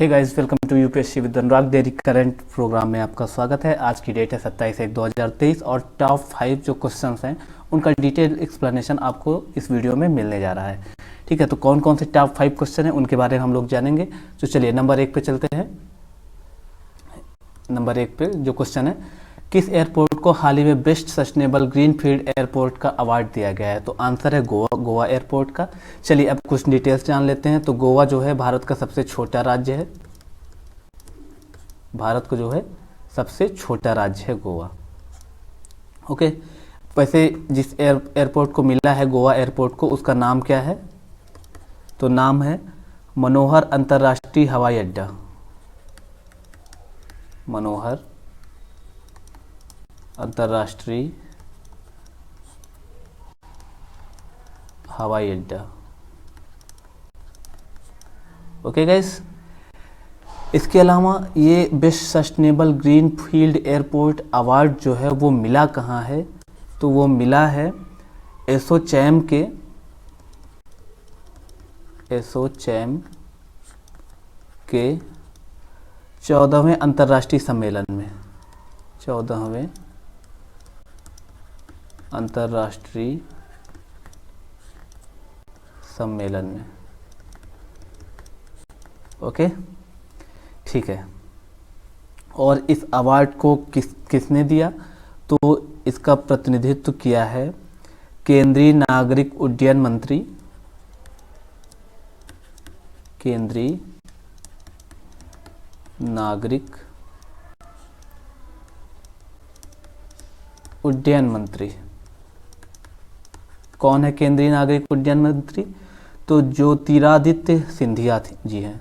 Hey guys, welcome to UPSC with Anurag daily current program में आपका स्वागत है। आज की डेट है 27/1/2023 और टॉप 5 जो क्वेश्चंस हैं उनका डिटेल एक्सप्लेनेशन आपको इस वीडियो में मिलने जा रहा है। ठीक है, तो कौन कौन से टॉप 5 क्वेश्चन हैं उनके बारे में हम लोग जानेंगे। तो चलिए नंबर 1 पे चलते हैं। नंबर 1 पे जो क्वेश्चन है, किस एयरपोर्ट को हाल ही में बेस्ट सस्टेनेबल ग्रीनफील्ड एयरपोर्ट का अवार्ड दिया गया है? तो आंसर है गोवा एयरपोर्ट का। चलिए अब कुछ डिटेल्स जान लेते हैं। तो गोवा जो है भारत का सबसे छोटा राज्य है। भारत का जो है सबसे छोटा राज्य है गोवा। ओके, वैसे जिस एयरपोर्ट को मिला है गोवा एयरपोर्ट को, उसका नाम क्या है? तो नाम है मनोहर अंतर्राष्ट्रीय हवाई अड्डा। मनोहर अंतर्राष्ट्रीय हवाई अड्डा। ओके गाइस, इसके अलावा ये best sustainable green field airport award जो है वो मिला कहाँ है? तो वो मिला है एसोचैम के 14वें अंतर्राष्ट्रीय सम्मेलन में। 14वें अंतर्राष्ट्रीय सम्मेलन में। ओके, ठीक है। और इस अवार्ड को किसने दिया? तो इसका प्रतिनिधित्व किया है केंद्रीय नागरिक उड्डयन मंत्री। केंद्रीय नागरिक उड्डयन मंत्री। कौन है केंद्रीय नागरिक उड्डयन मंत्री? तो ज्योतिरादित्य सिंधिया जी हैं।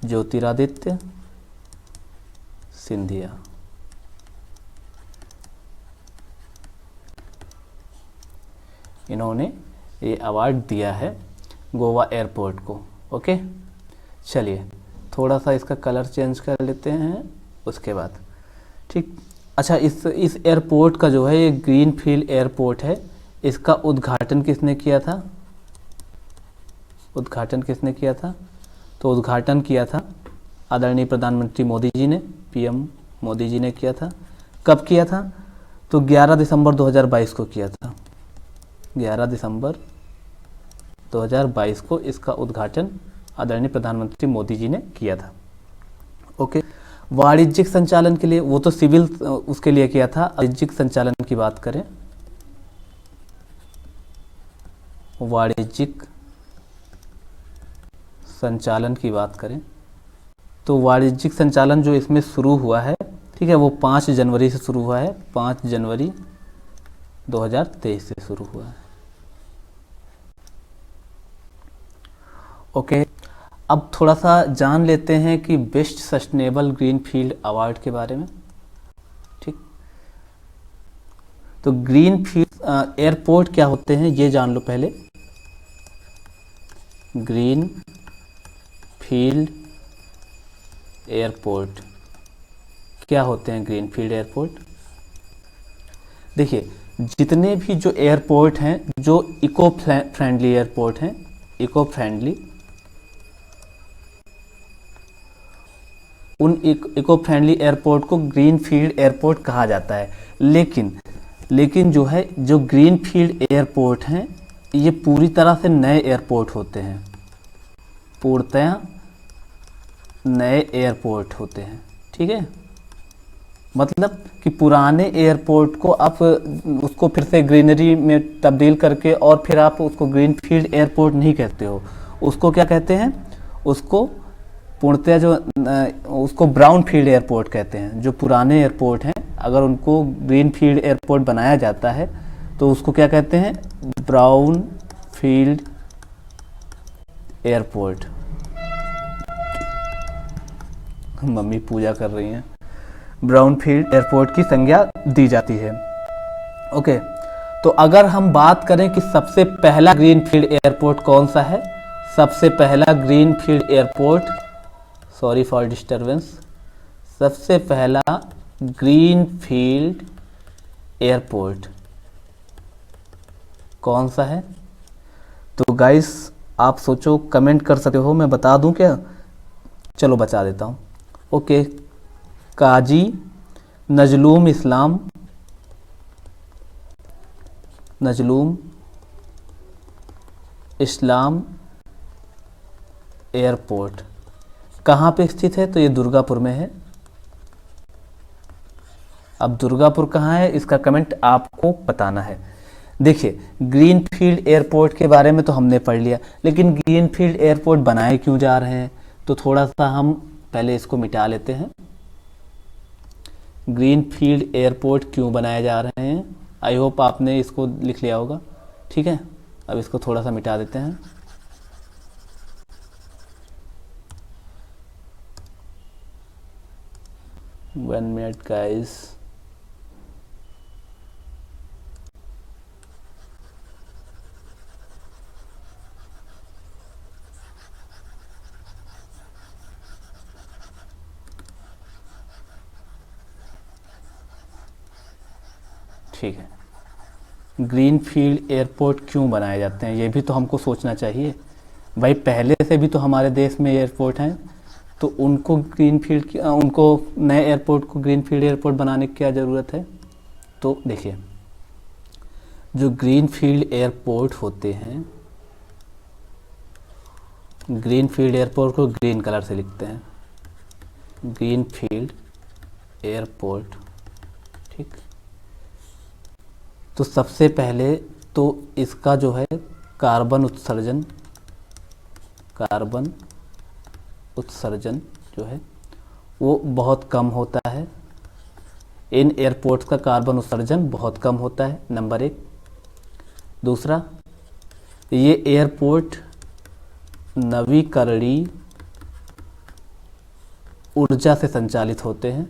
ज्योतिरादित्य सिंधिया। इन्होंने ये अवार्ड दिया है गोवा एयरपोर्ट को। ओके, चलिए थोड़ा सा इसका कलर चेंज कर लेते हैं उसके बाद। ठीक, अच्छा, इस एयरपोर्ट का जो है ये ग्रीन फील्ड एयरपोर्ट है। इसका उद्घाटन किसने किया था? उद्घाटन किसने किया था? तो उद्घाटन किया था आदरणीय प्रधानमंत्री मोदी जी ने, पीएम मोदी जी ने किया था। कब किया था? तो 11 दिसंबर 2022 को किया था। 11 दिसंबर 2022 को इसका उद्घाटन आदरणीय प्रधानमंत्री मोदी जी ने किया था। ओके, वाणिज्यिक संचालन के लिए, वो तो सिविल उसके लिए किया था। वाणिज्यिक संचालन की बात करें, वाणिज्यिक संचालन की बात करें तो वाणिज्यिक संचालन जो इसमें शुरू हुआ है, ठीक है, वो 5 जनवरी से शुरू हुआ है। 5 जनवरी 2023 से शुरू हुआ है। ओके, अब थोड़ा सा जान लेते हैं कि best sustainable green field award के बारे में। ठीक, तो ग्रीन फील्ड एयरपोर्ट क्या होते हैं ये जान लो पहले। ग्रीन फील्ड एयरपोर्ट क्या होते हैं? ग्रीन फील्ड एयरपोर्ट, देखिए जितने भी जो एयरपोर्ट हैं जो इको फ्रेंडली एयरपोर्ट हैं, इको फ्रेंडली, उन इको फ्रेंडली एयरपोर्ट को ग्रीन फील्ड एयरपोर्ट कहा जाता है। लेकिन जो है जो ग्रीन फील्ड एयरपोर्ट हैं ये पूरी तरह से नए एयरपोर्ट होते हैं। पूर्णतया नए एयरपोर्ट होते हैं। ठीक है, मतलब कि पुराने एयरपोर्ट को आप उसको फिर से ग्रीनरी में तब्दील करके और फिर आप उसको ग्रीन फील्ड एयरपोर्ट नहीं कहते हो। उसको क्या कहते हैं? उसको पूर्णतया जो उसको ब्राउन फील्ड एयरपोर्ट कहते हैं। जो पुराने एयरपोर्ट हैं अगर उनको ग्रीन फील्ड एयरपोर्ट बनाया जाता है तो उसको क्या कहते हैं? Brown field airport. मम्मी पूजा कर रही हैं। ब्राउन फील्ड एयरपोर्ट की संज्ञा दी जाती है। ओके, तो अगर हम बात करें कि सबसे पहला ग्रीन फील्ड एयरपोर्ट कौन सा है? सबसे पहला green field airport, sorry for disturbance, सबसे पहला ग्रीन फील्ड एयरपोर्ट कौन सा है? तो गाइस आप सोचो, कमेंट कर सकते हो, मैं बता दूं क्या? चलो बता देता हूँ। ओके, काजी नजलूम इस्लाम, नजलूम इस्लाम एयरपोर्ट कहाँ पे स्थित है? तो ये दुर्गापुर में है। अब दुर्गापुर कहाँ है, इसका कमेंट आपको बताना है। देखिए, ग्रीनफील्ड एयरपोर्ट के बारे में तो हमने पढ़ लिया, लेकिन ग्रीनफील्ड एयरपोर्ट बनाए क्यों जा रहे हैं, तो थोड़ा सा हम पहले इसको मिटा लेते हैं। ग्रीनफील्ड एयरपोर्ट क्यों बनाए जा रहे हैं, आई होप आपने इसको लिख लिया होगा। ठीक है, अब इसको थोड़ा सा मिटा देते हैं। One minute guys. ठीक है, ग्रीनफील्ड एयरपोर्ट क्यों बनाए जाते हैं, ये भी तो हमको सोचना चाहिए भाई। पहले से भी तो हमारे देश में एयरपोर्ट हैं, तो उनको उनको नए एयरपोर्ट को ग्रीनफील्ड एयरपोर्ट बनाने की क्या ज़रूरत है? तो देखिए, जो ग्रीनफील्ड एयरपोर्ट होते हैं, ग्रीनफील्ड एयरपोर्ट को ग्रीन कलर से लिखते हैं, ग्रीनफील्ड एयरपोर्ट। ठीक, तो सबसे पहले तो इसका जो है कार्बन उत्सर्जन जो है वो बहुत कम होता है। इन एयरपोर्ट्स का कार्बन उत्सर्जन बहुत कम होता है, नंबर 1। दूसरा, ये एयरपोर्ट नवीकरणीय ऊर्जा से संचालित होते हैं,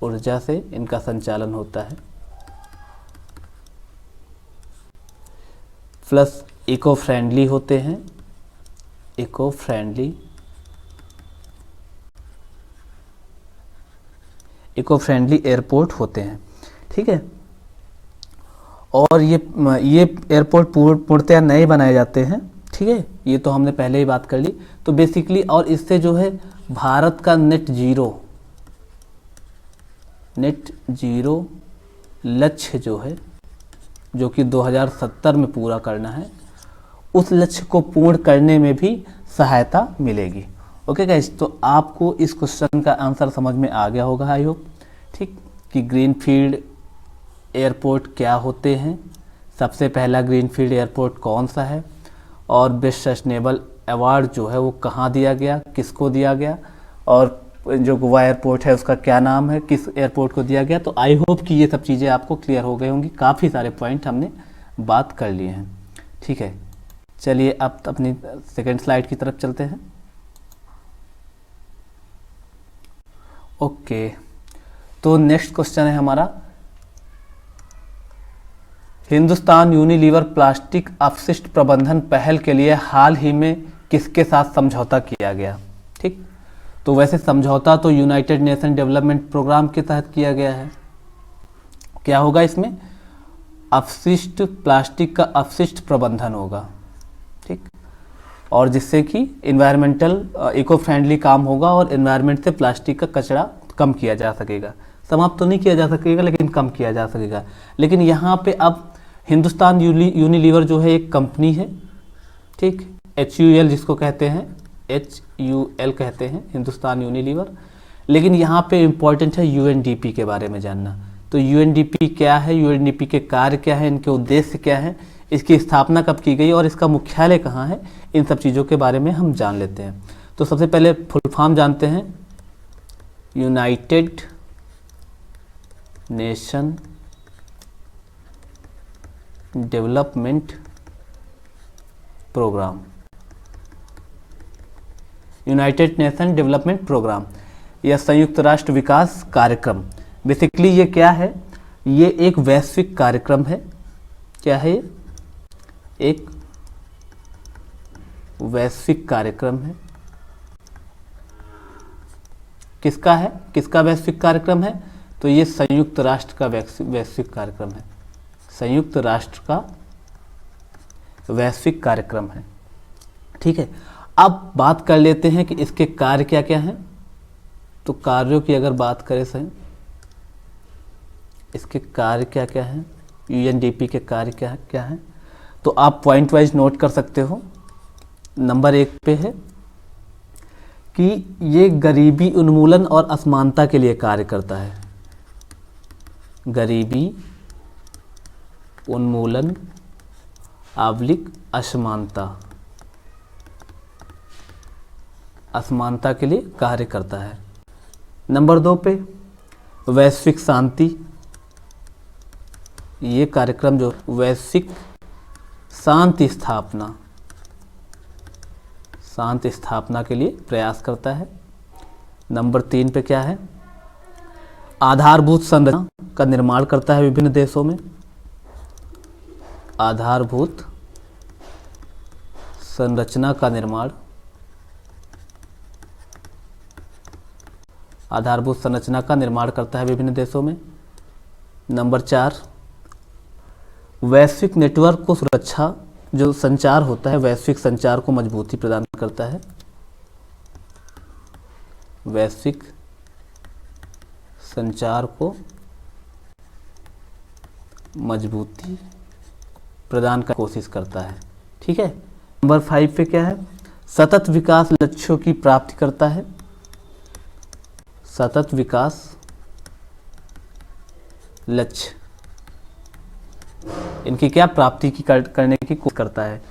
ऊर्जा से इनका संचालन होता है। प्लस इको फ्रेंडली होते हैं, इको फ्रेंडली एयरपोर्ट होते हैं। ठीक है, और ये एयरपोर्ट पूर्णतया नए बनाए जाते हैं। ठीक है, ये तो हमने पहले ही बात कर ली। तो बेसिकली, और इससे जो है भारत का नेट जीरो लक्ष्य जो है, जो कि 2070 में पूरा करना है, उस लक्ष्य को पूर्ण करने में भी सहायता मिलेगी। ओके गाइस, तो आपको इस क्वेश्चन का आंसर समझ में आ गया होगा आई होप। ठीक, कि ग्रीनफील्ड एयरपोर्ट क्या होते हैं, सबसे पहला ग्रीनफील्ड एयरपोर्ट कौन सा है, और बेस्ट सस्टेनेबल अवार्ड जो है वो कहाँ दिया गया, किसको दिया गया, और जो गोवा एयरपोर्ट है उसका क्या नाम है, किस एयरपोर्ट को दिया गया। तो आई होप कि ये सब चीज़ें आपको क्लियर हो गई होंगी। काफ़ी सारे पॉइंट हमने बात कर लिए हैं। ठीक है, चलिए अब अपनी सेकेंड स्लाइड की तरफ चलते हैं। ओके, तो नेक्स्ट क्वेश्चन है हमारा, हिंदुस्तान यूनिलीवर प्लास्टिक अपशिष्ट प्रबंधन पहल के लिए हाल ही में किसके साथ समझौता किया गया। ठीक, तो वैसे समझौता तो यूनाइटेड नेशन डेवलपमेंट प्रोग्राम के तहत किया गया है। क्या होगा इसमें? अपशिष्ट, प्लास्टिक का अपशिष्ट प्रबंधन होगा। ठीक, और जिससे कि इन्वायरमेंटल इको फ्रेंडली काम होगा और इन्वायरमेंट से प्लास्टिक का कचरा कम किया जा सकेगा। समाप्त तो नहीं किया जा सकेगा, लेकिन कम किया जा सकेगा। लेकिन यहाँ पे अब हिंदुस्तान यूनिलीवर जो है एक कंपनी है। ठीक, HUL जिसको कहते हैं, HUL कहते हैं, हिंदुस्तान यूनिलीवर। लेकिन यहाँ पे इम्पोर्टेंट है UNDP के बारे में जानना। तो UNDP क्या है, UNDP के कार्य क्या है, इनके उद्देश्य क्या है, इसकी स्थापना कब की गई और इसका मुख्यालय कहाँ है, इन सब चीज़ों के बारे में हम जान लेते हैं। तो सबसे पहले फुल फॉर्म जानते हैं, United Nation development program. United Nation development program या संयुक्त राष्ट्र विकास कार्यक्रम। बेसिकली ये क्या है? ये एक वैश्विक कार्यक्रम है। क्या है ये? एक वैश्विक कार्यक्रम है। किसका है? किसका वैश्विक कार्यक्रम है? तो ये संयुक्त राष्ट्र का वैश्विक कार्यक्रम है। संयुक्त राष्ट्र का वैश्विक कार्यक्रम है। ठीक है, अब बात कर लेते हैं कि इसके कार्य क्या क्या हैं। तो कार्यों की अगर बात करें सही, इसके कार्य क्या क्या हैं, यूएनडीपी के कार्य क्या क्या हैं, तो आप पॉइंट वाइज नोट कर सकते हो। नंबर 1 पे है कि ये गरीबी उन्मूलन और असमानता के लिए कार्य करता है। गरीबी उन्मूलन आवलिक असमानता के लिए कार्य करता है। नंबर 2 पे वैश्विक शांति, ये कार्यक्रम जो वैश्विक शांति स्थापना के लिए प्रयास करता है। नंबर 3 पे क्या है, आधारभूत संरचना का निर्माण करता है विभिन्न देशों में। आधारभूत संरचना का निर्माण, आधारभूत संरचना का निर्माण करता है विभिन्न देशों में। नंबर 4, वैश्विक नेटवर्क को सुरक्षा, जो संचार होता है वैश्विक संचार को मजबूती प्रदान करता है। वैश्विक संचार को मजबूती प्रदान की कोशिश करता है। ठीक है। नंबर 5 पे क्या है, सतत विकास लक्ष्यों की प्राप्ति करता है। सतत विकास लक्ष्य, इनकी क्या प्राप्ति की करने की कोशिश करता है।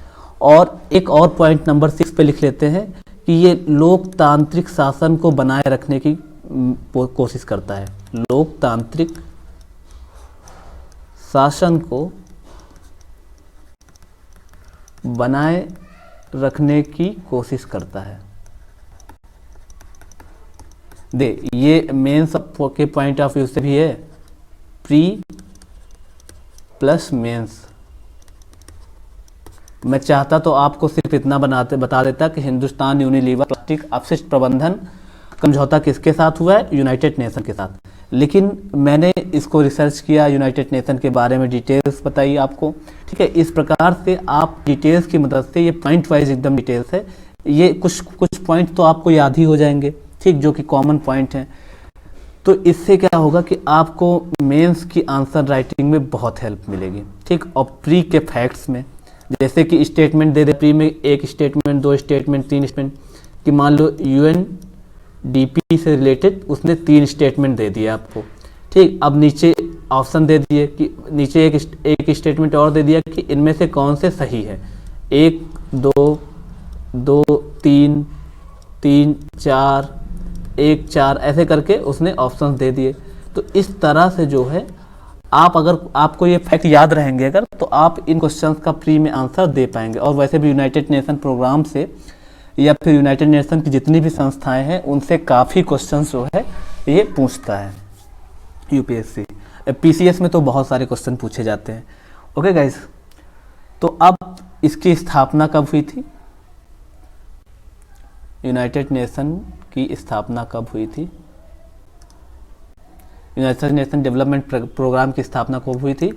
और एक और पॉइंट नंबर 6 पे लिख लेते हैं कि ये लोकतांत्रिक शासन को बनाए रखने की कोशिश करता है। लोकतांत्रिक शासन को बनाए रखने की कोशिश करता है। ये मेंस के पॉइंट ऑफ व्यू से भी है, प्री प्लस मेंस। मैं चाहता तो आपको सिर्फ इतना बता देता कि हिंदुस्तान यूनिलीवर प्लास्टिक अपशिष्ट प्रबंधन समझौता किसके साथ हुआ है, यूनाइटेड नेशन के साथ। लेकिन मैंने इसको रिसर्च किया, यूनाइटेड नेशन के बारे में डिटेल्स बताई आपको। ठीक है, इस प्रकार से आप डिटेल्स की मदद से, ये पॉइंट वाइज एकदम डिटेल्स है, ये कुछ पॉइंट तो आपको याद ही हो जाएंगे, ठीक, जो कि कॉमन पॉइंट हैं। तो इससे क्या होगा कि आपको मेंस की आंसर राइटिंग में बहुत हेल्प मिलेगी। ठीक, और प्री के फैक्ट्स में जैसे कि स्टेटमेंट दे दे, प्री में 1 स्टेटमेंट, 2 स्टेटमेंट, 3 स्टेटमेंट, कि मान लो यूएनडीपी से रिलेटेड उसने 3 स्टेटमेंट दे दिए आपको। ठीक, अब नीचे ऑप्शन दे दिए कि नीचे एक स्टेटमेंट और दे दिया कि इनमें से कौन से सही है, 1 2 2 3 3 4 1 4 ऐसे करके उसने ऑप्शंस दे दिए। तो इस तरह से जो है, आप अगर आपको ये फैक्ट याद रहेंगे अगर, तो आप इन क्वेश्चंस का प्री में आंसर दे पाएंगे। और वैसे भी यूनाइटेड नेशन प्रोग्राम से या फिर यूनाइटेड नेशन की जितनी भी संस्थाएं हैं उनसे काफ़ी क्वेश्चंस जो है ये पूछता है यूपीएससी। पीसीएस में तो बहुत सारे क्वेश्चन पूछे जाते हैं। ओके गाइस, तो अब इसकी स्थापना कब हुई थी, यूनाइटेड नेशन की स्थापना कब हुई थी, यूनाइटेड नेशन डेवलपमेंट प्रोग्राम की स्थापना कब हुई थी,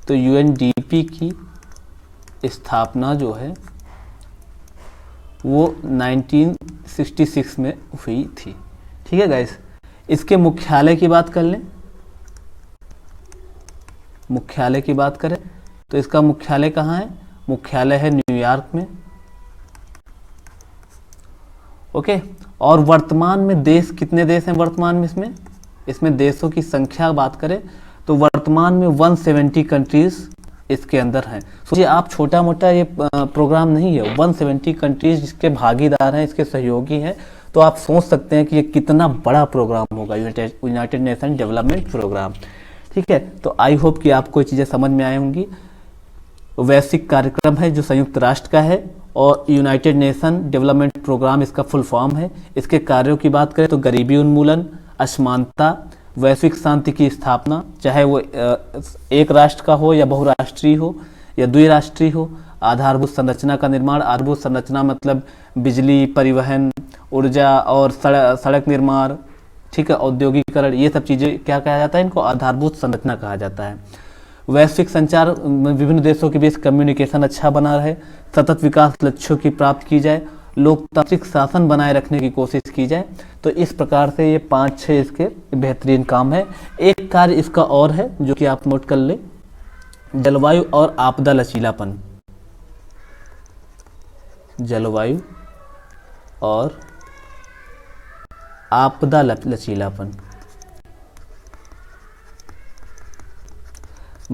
तो यूएनडीपी की स्थापना जो है वो 1966 में हुई थी। ठीक है गाइस, इसके मुख्यालय की बात कर लें, मुख्यालय की बात करें तो इसका मुख्यालय कहाँ है, मुख्यालय है न्यूयॉर्क में। ओके, और वर्तमान में देश कितने देश हैं वर्तमान में, इसमें देशों की संख्या बात करें तो वर्तमान में 170 कंट्रीज इसके अंदर हैं। सोचिए आप, छोटा मोटा ये प्रोग्राम नहीं है, 170 कंट्रीज इसके भागीदार हैं, इसके सहयोगी हैं। तो आप सोच सकते हैं कि ये कितना बड़ा प्रोग्राम होगा यूनाइटेड नेशन डेवलपमेंट प्रोग्राम। ठीक है, तो आई होप कि आपको ये चीज़ें समझ में आई होंगी। वैश्विक कार्यक्रम है जो संयुक्त राष्ट्र का है, और यूनाइटेड नेशन डेवलपमेंट प्रोग्राम इसका फुल फॉर्म है। इसके कार्यों की बात करें तो गरीबी उन्मूलन, असमानता, वैश्विक शांति की स्थापना, चाहे वो एक राष्ट्र का हो या बहुराष्ट्रीय हो या द्विराष्ट्रीय हो, आधारभूत संरचना का निर्माण, आधारभूत संरचना मतलब बिजली, परिवहन, ऊर्जा और सड़क निर्माण, ठीक है, औद्योगिकरण, ये सब चीज़ें क्या कहा जाता है, इनको आधारभूत संरचना कहा जाता है। वैश्विक संचार विभिन्न देशों के बीच कम्युनिकेशन अच्छा बना रहे, सतत विकास लक्ष्यों की प्राप्त की जाए, लोकतांत्रिक शासन बनाए रखने की कोशिश की जाए। तो इस प्रकार से ये 5-6 इसके बेहतरीन काम है। एक कार्य इसका और है जो कि आप नोट कर ले, जलवायु और आपदा लचीलापन। जलवायु और आपदा लचीलापन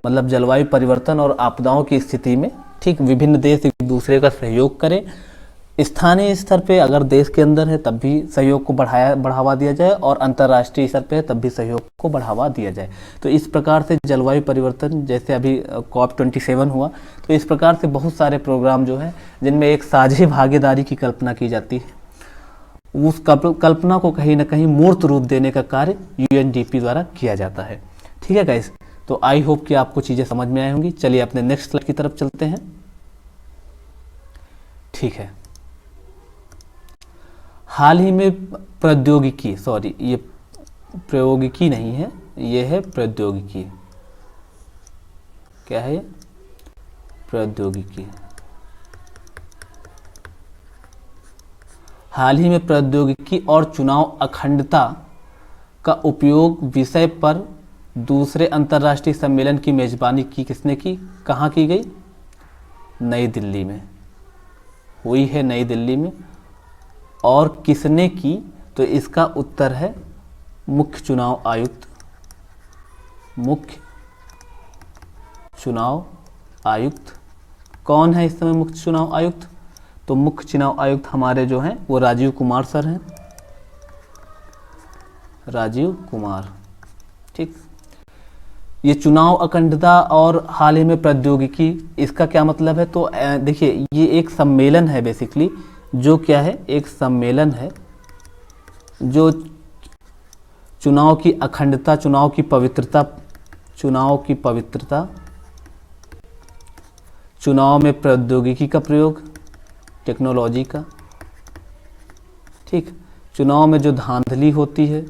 मतलब जलवायु परिवर्तन और आपदाओं की स्थिति में ठीक विभिन्न देश एक दूसरे का सहयोग करें। स्थानीय स्तर पे अगर देश के अंदर है तब भी सहयोग को बढ़ावा दिया जाए, और अंतर्राष्ट्रीय स्तर पे है तब भी सहयोग को बढ़ावा दिया जाए। तो इस प्रकार से जलवायु परिवर्तन, जैसे अभी COP27 हुआ, तो इस प्रकार से बहुत सारे प्रोग्राम जो है जिनमें एक साझी भागीदारी की कल्पना की जाती है, उस कल्पना को कहीं ना कहीं मूर्त रूप देने का कार्य UNDP द्वारा किया जाता है। ठीक है गाइस, तो आई होप कि आपको चीज़ें समझ में आई होंगी। चलिए अपने नेक्स्ट स्लाइड की तरफ चलते हैं। ठीक है, हाल ही में प्रौद्योगिकी, सॉरी ये प्रौद्योगिकी नहीं है, ये है प्रौद्योगिकी। क्या है ये? प्रौद्योगिकी। हाल ही में प्रौद्योगिकी और चुनाव अखंडता का उपयोग विषय पर दूसरे अंतर्राष्ट्रीय सम्मेलन की मेजबानी की किसने की? कहाँ की गई? नई दिल्ली में हुई है, नई दिल्ली में। और किसने की? तो इसका उत्तर है मुख्य चुनाव आयुक्त। मुख्य चुनाव आयुक्त कौन है इस समय मुख्य चुनाव आयुक्त? तो मुख्य चुनाव आयुक्त हमारे जो हैं वो राजीव कुमार सर हैं, राजीव कुमार। ठीक, ये चुनाव अखंडता और हाल ही में प्रौद्योगिकी, इसका क्या मतलब है? तो देखिए ये एक सम्मेलन है बेसिकली, जो क्या है? एक सम्मेलन है जो चुनाव की अखंडता, चुनाव की पवित्रता, चुनाव में प्रौद्योगिकी का प्रयोग, टेक्नोलॉजी का, ठीक, चुनाव में जो धांधली होती है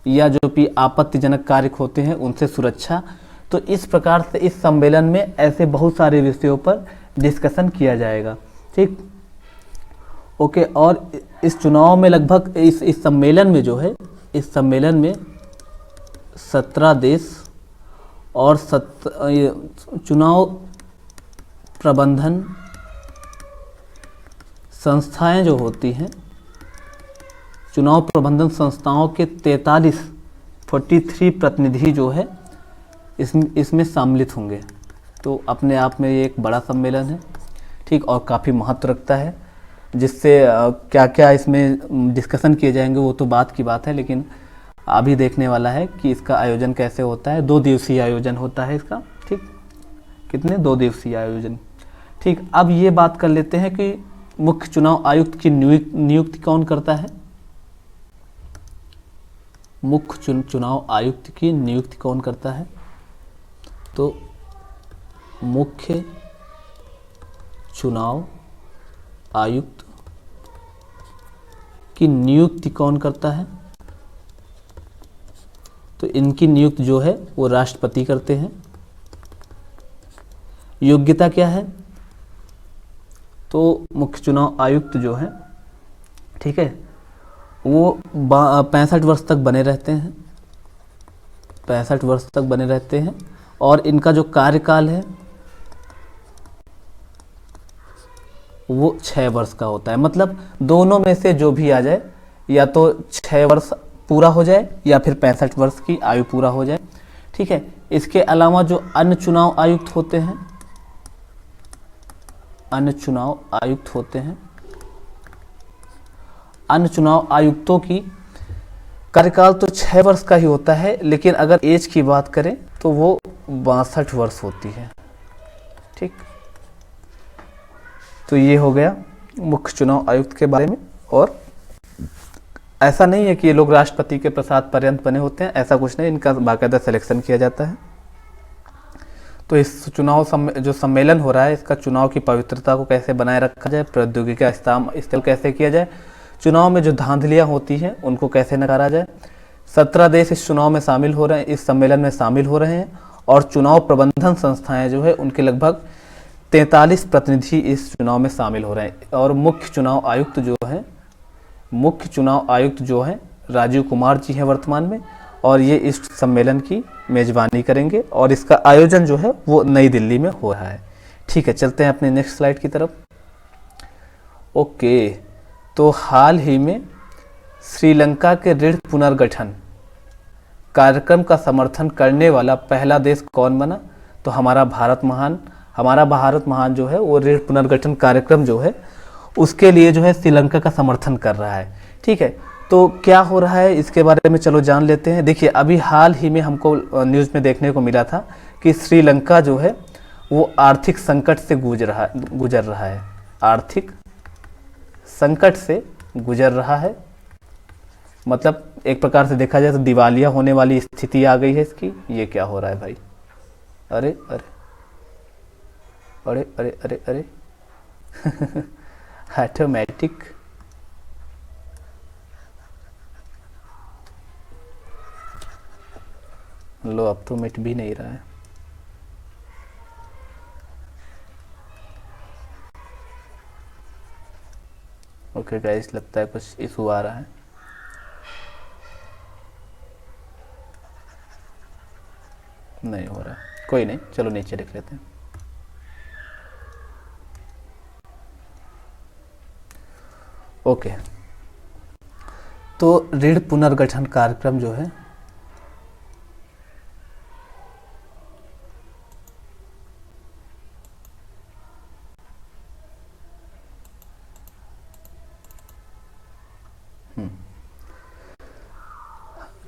या जो भी आपत्तिजनक कार्य होते हैं उनसे सुरक्षा। तो इस प्रकार से इस सम्मेलन में ऐसे बहुत सारे विषयों पर डिस्कशन किया जाएगा। ठीक, ओके। और इस चुनाव में लगभग इस सम्मेलन में जो है, इस सम्मेलन में 17 देश और चुनाव प्रबंधन संस्थाएं जो होती हैं, चुनाव प्रबंधन संस्थाओं के 43 प्रतिनिधि जो है इसमें सम्मिलित होंगे। तो अपने आप में ये एक बड़ा सम्मेलन है, ठीक, और काफ़ी महत्व रखता है। जिससे क्या क्या इसमें डिस्कशन किए जाएंगे वो तो बात की बात है, लेकिन अभी देखने वाला है कि इसका आयोजन कैसे होता है। 2 दिवसीय आयोजन होता है इसका। ठीक, कितने? 2 दिवसीय आयोजन। ठीक, अब ये बात कर लेते हैं कि मुख्य चुनाव आयुक्त की नियुक्ति कौन करता है? मुख्य चुनाव आयुक्त की नियुक्ति कौन करता है? तो मुख्य चुनाव आयुक्त की नियुक्ति कौन करता है? तो इनकी नियुक्ति जो है वो राष्ट्रपति करते हैं। योग्यता क्या है? तो मुख्य चुनाव आयुक्त जो है, ठीक है, वो 65 वर्ष तक बने रहते हैं, 65 वर्ष तक बने रहते हैं। और इनका जो कार्यकाल है वो 6 वर्ष का होता है। मतलब दोनों में से जो भी आ जाए, या तो 6 वर्ष पूरा हो जाए या फिर 65 वर्ष की आयु पूरा हो जाए। ठीक है, इसके अलावा जो अन्य चुनाव आयुक्त होते हैं, अन्य चुनाव आयुक्त होते हैं, अन्य चुनाव आयुक्तों की कार्यकाल तो 6 वर्ष का ही होता है, लेकिन अगर एज की बात करें तो वो 62 वर्ष होती है। ठीक, तो ये हो गया मुख्य चुनाव आयुक्त के बारे में। और ऐसा नहीं है कि ये लोग राष्ट्रपति के प्रसाद पर्यंत बने होते हैं, ऐसा कुछ नहीं, इनका बाकायदा सिलेक्शन किया जाता है। तो इस चुनाव जो सम्मेलन हो रहा है, इसका चुनाव की पवित्रता को कैसे बनाए रखा जाए, प्रौद्योगिकी का इस्तेमाल कैसे किया जाए, चुनाव में जो धांधलियां होती हैं उनको कैसे नकारा जाए, 17 देश इस चुनाव में शामिल हो रहे हैं, इस सम्मेलन में शामिल हो रहे हैं, और चुनाव प्रबंधन संस्थाएं जो है उनके लगभग 43 प्रतिनिधि इस चुनाव में शामिल हो रहे हैं। और मुख्य चुनाव आयुक्त जो है राजीव कुमार जी हैं वर्तमान में, और ये इस सम्मेलन की मेजबानी करेंगे, और इसका आयोजन जो है वो नई दिल्ली में हो रहा है। ठीक है, चलते हैं अपने नेक्स्ट स्लाइड की तरफ। ओके, तो हाल ही में श्रीलंका के ऋण पुनर्गठन कार्यक्रम का समर्थन करने वाला पहला देश कौन बना? तो हमारा भारत महान जो है वो ऋण पुनर्गठन कार्यक्रम जो है उसके लिए जो है श्रीलंका का समर्थन कर रहा है। ठीक है, तो क्या हो रहा है इसके बारे में चलो जान लेते हैं। देखिए, अभी हाल ही में हमको न्यूज़ में देखने को मिला था कि श्रीलंका जो है वो आर्थिक संकट से गुजर रहा है, आर्थिक संकट से गुजर रहा है। मतलब एक प्रकार से देखा जाए तो दिवालिया होने वाली स्थिति आ गई है इसकी। ये क्या हो रहा है भाई? अरे अरे अरे अरे अरे अरे ऑटोमेटिक लो, अब तो मिट भी नहीं रहा है। ओके गाइस, लगता है कुछ इशू आ रहा है। नहीं हो रहा, कोई नहीं, चलो नीचे लिख लेते हैं। ओके, तो ऋण पुनर्गठन कार्यक्रम जो है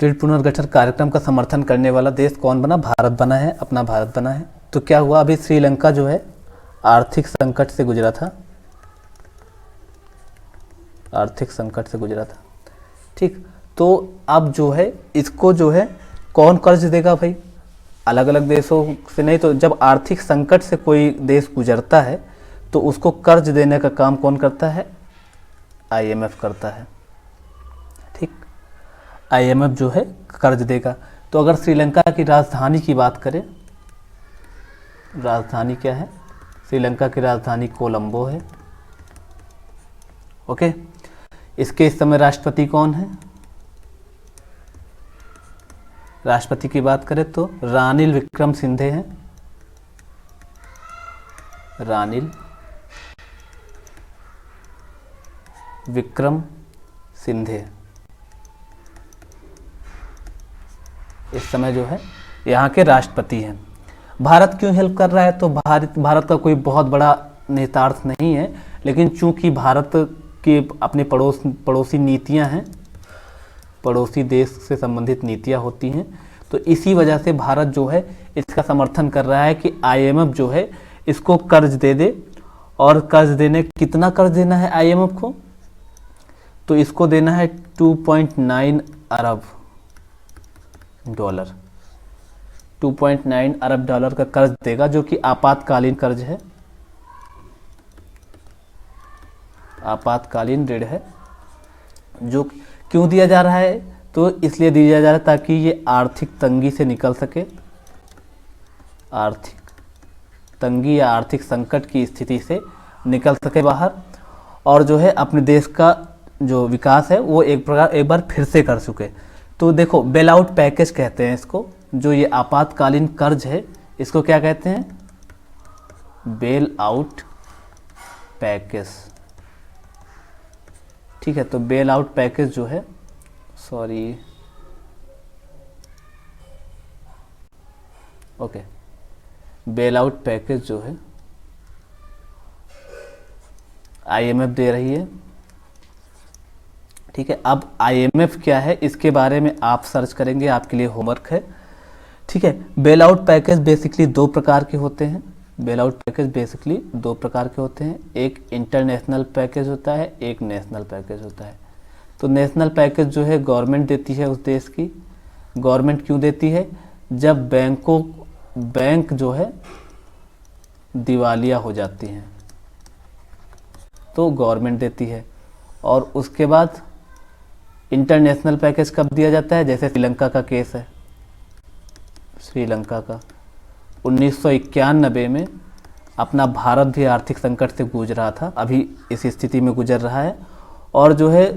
ऋण पुनर्गठन कार्यक्रम का समर्थन करने वाला देश कौन बना? भारत बना है, अपना भारत बना है। तो क्या हुआ, अभी श्रीलंका जो है आर्थिक संकट से गुजरा था, ठीक। तो अब जो है इसको जो है कौन कर्ज देगा भाई? अलग अलग देशों से नहीं, तो जब आर्थिक संकट से कोई देश गुजरता है तो उसको कर्ज देने का काम कौन करता है? IMF करता है, ठीक। IMF जो है कर्ज देगा। तो अगर श्रीलंका की राजधानी की बात करें, राजधानी क्या है? श्रीलंका की राजधानी कोलंबो है। ओके, इसके इस समय राष्ट्रपति कौन है? राष्ट्रपति की बात करें तो रानिल विक्रमसिंघे हैं, रानिल विक्रमसिंघे इस समय जो है यहाँ के राष्ट्रपति हैं। भारत क्यों हेल्प कर रहा है? तो भारत का कोई बहुत बड़ा निहितार्थ नहीं है, लेकिन चूंकि भारत के अपने पड़ोसी नीतियां हैं, पड़ोसी देश से संबंधित नीतियां होती हैं, तो इसी वजह से भारत जो है इसका समर्थन कर रहा है कि IMF जो है इसको कर्ज दे दे। और कर्ज देने, कितना कर्ज देना है IMF को? तो इसको देना है 2.9 अरब डॉलर, 2.9 अरब डॉलर का कर्ज देगा, जो कि आपातकालीन कर्ज है, आपातकालीन ऋण है। जो क्यों दिया जा रहा है? तो इसलिए दिया जा रहा है ताकि ये आर्थिक तंगी से निकल सके, आर्थिक तंगी या आर्थिक संकट की स्थिति से निकल सके बाहर, और जो है अपने देश का जो विकास है वो एक बार फिर से कर सके। तो देखो, बेल आउट पैकेज कहते हैं इसको, जो ये आपातकालीन कर्ज है इसको क्या कहते हैं? बेल आउट पैकेज, ठीक है। तो बेल आउट पैकेज जो है, sorry, okay, bail out package जो है IMF दे रही है, ठीक है। अब IMF क्या है इसके बारे में आप सर्च करेंगे, आपके लिए होमवर्क है, ठीक है। बेल आउट पैकेज बेसिकली दो प्रकार के होते हैं, बेल आउट पैकेज बेसिकली दो प्रकार के होते हैं, एक इंटरनेशनल पैकेज होता है, एक नेशनल पैकेज होता है। तो नेशनल पैकेज जो है गवर्नमेंट देती है उस देश की। गवर्नमेंट क्यों देती है? जब बैंक जो है दिवालिया हो जाती हैं तो गवर्नमेंट देती है, और उसके बाद इंटरनेशनल पैकेज कब दिया जाता है, जैसे श्रीलंका का केस है, श्रीलंका का 1991 में अपना भारत भी आर्थिक संकट से जूझ रहा था, अभी इस स्थिति में गुजर रहा है। और जो है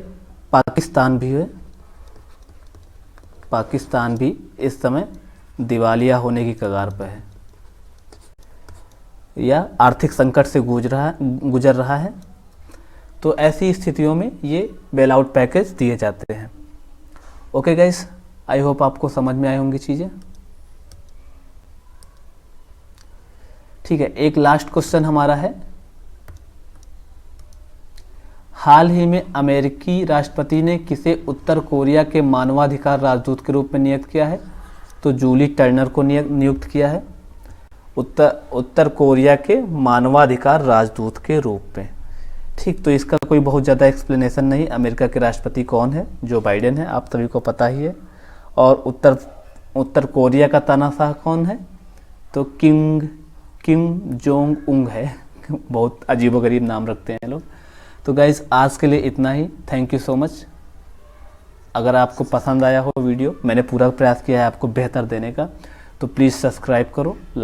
पाकिस्तान भी है, पाकिस्तान भी इस समय दिवालिया होने की कगार पर है या आर्थिक संकट से गुजर रहा है। तो ऐसी स्थितियों में ये बेल आउट पैकेज दिए जाते हैं। ओके गाइस, आई होप आपको समझ में आई होंगी चीज़ें। ठीक है, एक लास्ट क्वेश्चन हमारा है, हाल ही में अमेरिकी राष्ट्रपति ने किसे उत्तर कोरिया के मानवाधिकार राजदूत के रूप में नियुक्त किया है? तो जूली टर्नर को नियुक्त किया है उत्तर कोरिया के मानवाधिकार राजदूत के रूप में। ठीक, तो इसका कोई बहुत ज़्यादा एक्सप्लेनेशन नहीं। अमेरिका के राष्ट्रपति कौन है? जो बाइडेन है, आप सभी को पता ही है। और उत्तर कोरिया का तानाशाह कौन है? तो किम जोंग उंग है। बहुत अजीबोगरीब नाम रखते हैं लोग। तो गाइस, आज के लिए इतना ही। Thank you so much. अगर आपको पसंद आया हो वीडियो, मैंने पूरा प्रयास किया है आपको बेहतर देने का, तो प्लीज़ सब्सक्राइब करो, लाइक